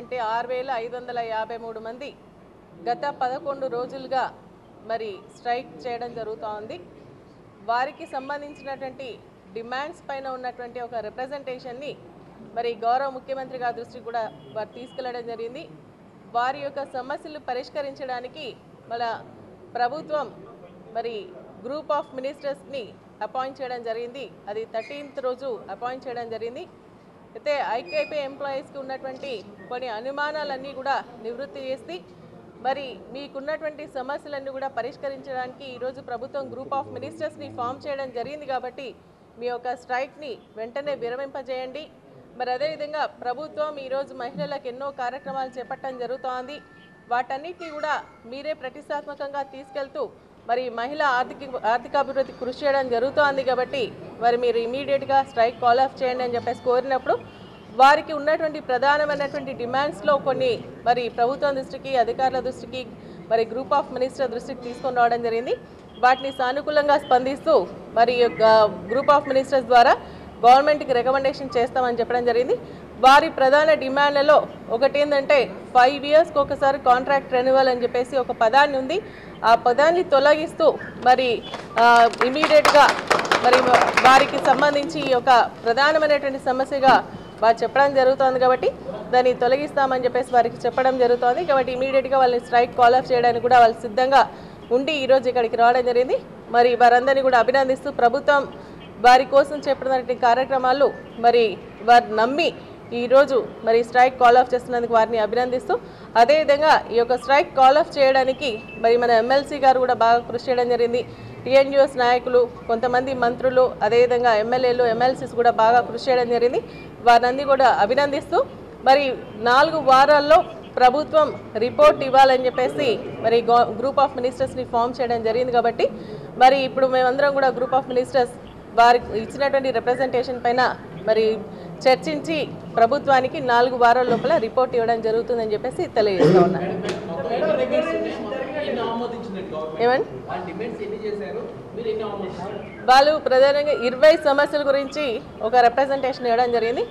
ఉన్నటువంటి 6553 మంది గత 11 రోజులుగా మరి స్ట్రైక్ చేయడం జరుగుతోంది. వారికి సంబంధించినటువంటి డిమాండ్స్ పైన ఉన్నటువంటి ఒక రిప్రజెంటేషన్ని మరి గౌరవ ముఖ్యమంత్రి గారి దృష్టికి కూడా వారు తీసుకెళ్లడం జరిగింది. వారి యొక్క సమస్యలు పరిష్కరించడానికి మన ప్రభుత్వం మరి గ్రూప్ ఆఫ్ మినిస్టర్స్ని అపాయింట్ చేయడం జరిగింది. అది 13th రోజు అపాయింట్ చేయడం జరిగింది. అయితే ఐకేపీ ఎంప్లాయీస్కి ఉన్నటువంటి కొన్ని అనుమానాలన్నీ కూడా నివృత్తి చేసి మరి మీకున్నటువంటి సమస్యలన్నీ కూడా పరిష్కరించడానికి ఈరోజు ప్రభుత్వం గ్రూప్ ఆఫ్ మినిస్టర్స్ని ఫామ్ చేయడం జరిగింది. కాబట్టి మీ యొక్క స్ట్రైక్ని వెంటనే విరమింపజేయండి. మరి అదేవిధంగా ప్రభుత్వం ఈరోజు మహిళలకు ఎన్నో కార్యక్రమాలు చేపట్టడం జరుగుతోంది. వాటన్నిటినీ కూడా మీరే ప్రతిష్టాత్మకంగా తీసుకెళ్తూ మరి మహిళా ఆర్థికాభివృద్ధి కృషి చేయడం జరుగుతోంది. కాబట్టి మరి మీరు ఇమీడియట్గా స్ట్రైక్ కాల్ ఆఫ్ చేయండి అని చెప్పేసి కోరినప్పుడు వారికి ఉన్నటువంటి ప్రధానమైనటువంటి డిమాండ్స్లో కొన్ని మరి ప్రభుత్వం దృష్టికి, అధికారుల దృష్టికి, మరి గ్రూప్ ఆఫ్ మినిస్టర్ దృష్టికి తీసుకొని రావడం జరిగింది. వాటిని సానుకూలంగా స్పందిస్తూ మరి గ్రూప్ ఆఫ్ మినిస్టర్స్ ద్వారా గవర్నమెంట్కి రికమెండేషన్ చేస్తామని చెప్పడం జరిగింది. వారి ప్రధాన డిమాండ్లలో ఒకటి ఏంటంటే 5 yearsకి ఒకసారి కాంట్రాక్ట్ రెన్యువల్ అని చెప్పేసి ఒక పదాన్ని ఉంది. ఆ పదాన్ని తొలగిస్తూ మరి ఇమీడియట్గా మరి వారికి సంబంధించి ఈ యొక్క ప్రధానమైనటువంటి సమస్యగా వారు చెప్పడం జరుగుతోంది. కాబట్టి దాన్ని తొలగిస్తామని చెప్పేసి వారికి చెప్పడం జరుగుతోంది. కాబట్టి ఇమీడియట్గా వాళ్ళని స్ట్రైక్ కాల్ ఆఫ్ చేయడానికి కూడా వాళ్ళు సిద్ధంగా ఉండి ఈరోజు ఇక్కడికి రావడం జరిగింది. మరి వారందరినీ కూడా అభినందిస్తూ ప్రభుత్వం వారి కోసం చేపట్టినటువంటి కార్యక్రమాలు మరి వారు నమ్మి ఈరోజు మరి స్ట్రైక్ కాల్ ఆఫ్ చేస్తున్నందుకు వారిని అభినందిస్తూ అదేవిధంగా ఈ యొక్క స్ట్రైక్ కాల్ ఆఫ్ చేయడానికి మరి మన ఎమ్మెల్సీ గారు కూడా బాగా కృషి చేయడం జరిగింది. టీఎన్యూఎస్ నాయకులు, కొంతమంది మంత్రులు, అదేవిధంగా ఎమ్మెల్యేలు, ఎమ్మెల్సీస్ కూడా బాగా కృషి చేయడం జరిగింది. వారిని కూడా అభినందిస్తూ మరి 4 వారాల్లో ప్రభుత్వం రిపోర్ట్ ఇవ్వాలని చెప్పేసి మరి గ్రూప్ ఆఫ్ మినిస్టర్స్ని ఫామ్ చేయడం జరిగింది. కాబట్టి మరి ఇప్పుడు మేమందరం కూడా గ్రూప్ ఆఫ్ మినిస్టర్స్ వారికి ఇచ్చినటువంటి రిప్రజెంటేషన్ పైన మరి చర్చించి ప్రభుత్వానికి 4 వారాల లోపల రిపోర్ట్ ఇవ్వడం జరుగుతుందని చెప్పేసి తెలియజేస్తా ఉన్నాను. ఏమండి వాళ్ళు ప్రధానంగా 20 సమస్యల గురించి ఒక రిప్రజెంటేషన్ ఇవ్వడం జరిగింది.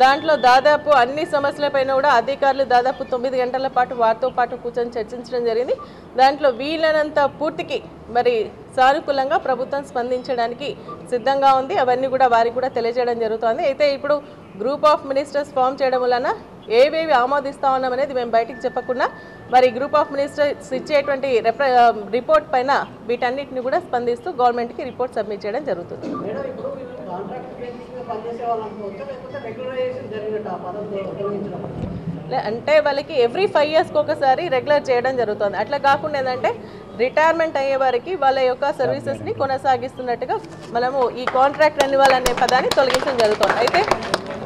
దాంట్లో దాదాపు అన్ని సమస్యలపైన కూడా అధికారులు దాదాపు 9 గంటల పాటు వారితో పాటు కూర్చొని చర్చించడం జరిగింది. దాంట్లో వీలైనంత పూర్తికి మరి సానుకూలంగా ప్రభుత్వం స్పందించడానికి సిద్ధంగా ఉంది. అవన్నీ కూడా వారికి కూడా తెలియజేయడం జరుగుతోంది. అయితే ఇప్పుడు గ్రూప్ ఆఫ్ మినిస్టర్స్ ఫామ్ చేయడం వలన ఏవేవి ఆమోదిస్తా ఉన్నాం అనేది మేము బయటికి చెప్పకుండా మరి గ్రూప్ ఆఫ్ మినిస్టర్స్ ఇచ్చేటువంటి రిపోర్ట్ పైన వీటన్నిటిని కూడా స్పందిస్తూ గవర్నమెంట్కి రిపోర్ట్ సబ్మిట్ చేయడం జరుగుతుంది. అంటే వాళ్ళకి ఎవ్రీ 5 yearsకి ఒకసారి రెగ్యులర్ చేయడం జరుగుతుంది. అట్లా కాకుండా ఏంటంటే రిటైర్మెంట్ అయ్యే వారికి వాళ్ళ యొక్క సర్వీసెస్ని కొనసాగిస్తున్నట్టుగా మనము ఈ కాంట్రాక్ట్ రెన్యువల్ అనే పదాన్ని తొలగించడం జరుగుతుంది. అయితే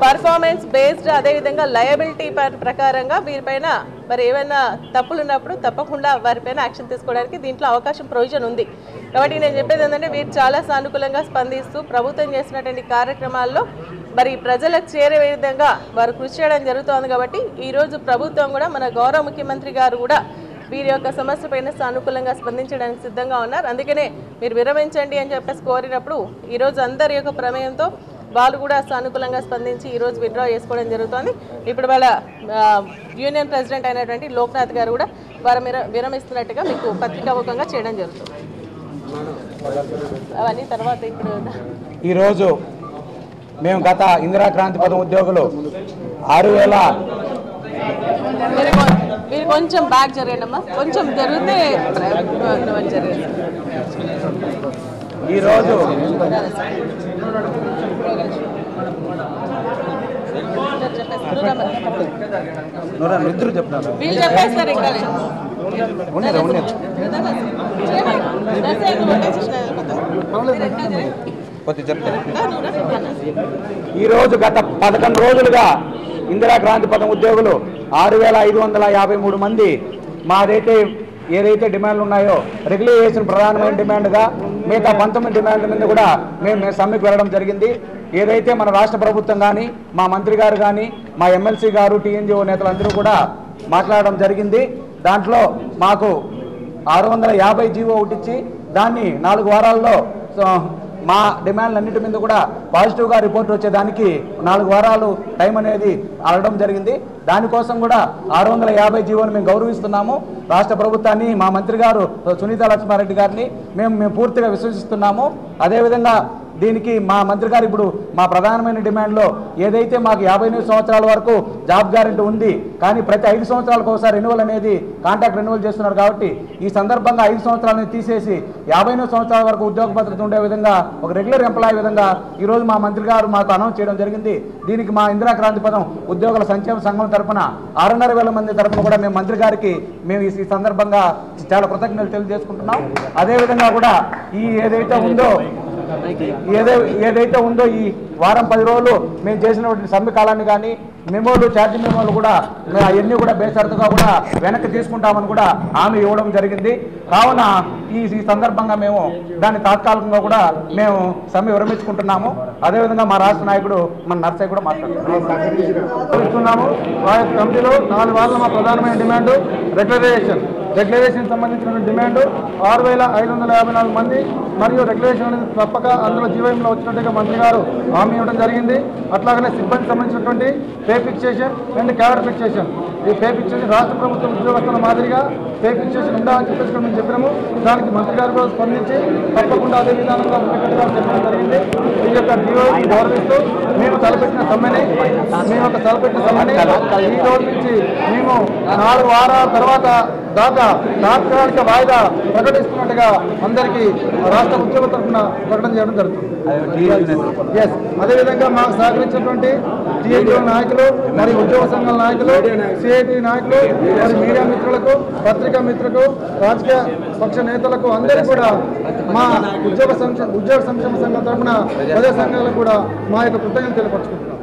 పర్ఫార్మెన్స్ బేస్డ్ అదేవిధంగా లయబిలిటీ ప్రకారంగా వీరిపైన మరి ఏమైనా తప్పులు ఉన్నప్పుడు తప్పకుండా వారిపైన యాక్షన్ తీసుకోవడానికి దీంట్లో అవకాశం ప్రొవిజన్ ఉంది. కాబట్టి నేను చెప్పేది ఏంటంటే వీరు చాలా సానుకూలంగా స్పందిస్తూ ప్రభుత్వం చేసినటువంటి కార్యక్రమాల్లో మరి ప్రజలకు చేరే విధంగా వారు కృషి చేయడం జరుగుతోంది. కాబట్టి ఈరోజు ప్రభుత్వం కూడా మన గౌరవ ముఖ్యమంత్రి గారు కూడా వీరి యొక్క సమస్య పైన సానుకూలంగా స్పందించడానికి సిద్ధంగా ఉన్నారు. అందుకనే మీరు విరమించండి అని చెప్పేసి కోరినప్పుడు ఈరోజు అందరి యొక్క ప్రమేయంతో వాళ్ళు కూడా సానుకూలంగా స్పందించి ఈరోజు విత్డ్రా చేసుకోవడం జరుగుతోంది. ఇప్పుడు వాళ్ళ యూనియన్ ప్రెసిడెంట్ అయినటువంటి లోక్నాథ్ గారు కూడా వారు విరమిస్తున్నట్టుగా మీకు పత్రికాముఖంగా చేయడం జరుగుతుంది. అవన్నీ తర్వాత ఇప్పుడు ఈరోజు మేము గత ఇందిరాక్రాంతి పథకం ఉద్యోగులు 6000 మీరు కొంచెం బ్యాక్ జరగండి అమ్మా, కొంచెం జరిగితే జరిగింది. ఈరోజు ఇద్దరు చెప్తాను వీళ్ళు చెప్పేస్తారు ఇంకా ఈరోజు గత 11 రోజులుగా ఇందిరాక్రాంతి పథకం ఉద్యోగులు 6553 మంది ఏదైతే డిమాండ్లు ఉన్నాయో రెగ్యులైజేషన్ ప్రధానమైన డిమాండ్గా మిగతా 19 డిమాండ్ల మీద కూడా మేము సమ్మెకు వెళ్ళడం జరిగింది. ఏదైతే మన రాష్ట్ర ప్రభుత్వం కానీ మా మంత్రి గారు కానీ మా ఎమ్మెల్సీ గారు టీఎన్జిఓ నేతలందరూ కూడా మాట్లాడడం జరిగింది. దాంట్లో మాకు 650 జీవో ఒకటి ఇచ్చి దాన్ని 4 వారాల్లో మా డిమాండ్లన్నిటి మీద కూడా పాజిటివ్గా రిపోర్ట్ వచ్చేదానికి 4 వారాలు టైం అనేది అడగడం జరిగింది. దానికోసం కూడా 650 జీవోను మేము గౌరవిస్తున్నాము. రాష్ట్ర ప్రభుత్వాన్ని, మా మంత్రి గారు సునీతా లక్ష్మారెడ్డి గారిని మేము పూర్తిగా విశ్వసిస్తున్నాము. అదేవిధంగా దీనికి మా మంత్రి గారు ఇప్పుడు మా ప్రధానమైన డిమాండ్లో ఏదైతే మాకు 59 సంవత్సరాల వరకు జాబ్ గ్యారెంటీ ఉంది, కానీ ప్రతి 5 సంవత్సరాలకు ఒకసారి రెన్యువల్ అనేది కాంట్రాక్ట్ రెన్యువల్ చేస్తున్నారు. కాబట్టి ఈ సందర్భంగా 5 సంవత్సరాలను తీసేసి 59 సంవత్సరాల వరకు ఉద్యోగ భద్రత ఉండే విధంగా ఒక రెగ్యులర్ ఎంప్లాయీ విధంగా ఈరోజు మా మంత్రి గారు మాకు అనౌన్స్ చేయడం జరిగింది. దీనికి మా ఇందిరా క్రాంతి పథం ఉద్యోగుల సంక్షేమ సంఘం తరఫున 6,500 మంది తరఫున కూడా మేము మంత్రి గారికి మేము ఈ సందర్భంగా చాలా కృతజ్ఞతలు తెలియజేసుకుంటున్నాం. అదేవిధంగా కూడా ఈ ఏదైతే ఉందో ఈ వారం 10 రోజులు మేము చేసినటువంటి సమ్మె కాలాన్ని కానీ మెమోలు, ఛార్జీ మెమోలు కూడా అవన్నీ కూడా బేషరతుగా కూడా వెనక్కి తీసుకుంటామని కూడా హామీ ఇవ్వడం జరిగింది. కావున ఈ సందర్భంగా మేము దాన్ని తాత్కాలికంగా కూడా మేము సమ్మె విరమించుకుంటున్నాము. అదేవిధంగా మా రాష్ట్ర నాయకుడు మన నర్సయ్య కూడా మాట్లాడుతున్నాము. ఆ యొక్క కమిటీలో 4 వారాల మా ప్రధానమైన డిమాండ్ రెగ్యులరేషన్ సంబంధించినటువంటి డిమాండ్ 6,554 మంది మరియు రెగ్యులేషన్ అనేది తప్పక అందులో జీవోలో వచ్చినట్టుగా మంత్రి గారు హామీ ఇవ్వడం జరిగింది. అట్లాగనే సిబ్బంది సంబంధించినటువంటి pay fixation and cadre fixation, ఈ పే ఫిక్సేషన్ రాష్ట్ర ప్రభుత్వ ఉద్యోగస్తుల మాదిరిగా పే ఫిక్సేషన్ ఉండాలని చెప్పేసి మేము చెప్పినాము. దానికి మంత్రి గారు కూడా స్పందించి తప్పకుండా అదే విధానంగా ఉండేటట్టుగా చెప్పడం జరిగింది. ఈ యొక్క జీవోని గౌరవిస్తూ మేము తలపెట్టిన సమ్మెని ఈ రోజు నుంచి మేము 4 వారాల తర్వాత దాకా తాత్కాలిక వాయిదా ప్రకటిస్తున్నట్టుగా అందరికీ రాష్ట్ర ఉద్యోగ తరఫున ప్రకటన చేయడం జరుగుతుంది. అదేవిధంగా మాకు సహకరించినటువంటి టీఎన్జిఓ నాయకులు, మరి ఉద్యోగ సంఘాల నాయకులు, సిఐటి నాయకులు, మరి మీడియా మిత్రులకు, పత్రికా మిత్రులకు, రాజకీయ పక్ష నేతలకు అందరికీ కూడా మా ఉద్యోగ సంక్షేమ సంఘం తరఫున ప్రజా సంఘాలకు కూడా మా యొక్క కృతజ్ఞతలు తెలియపరుచుకుంటున్నాం.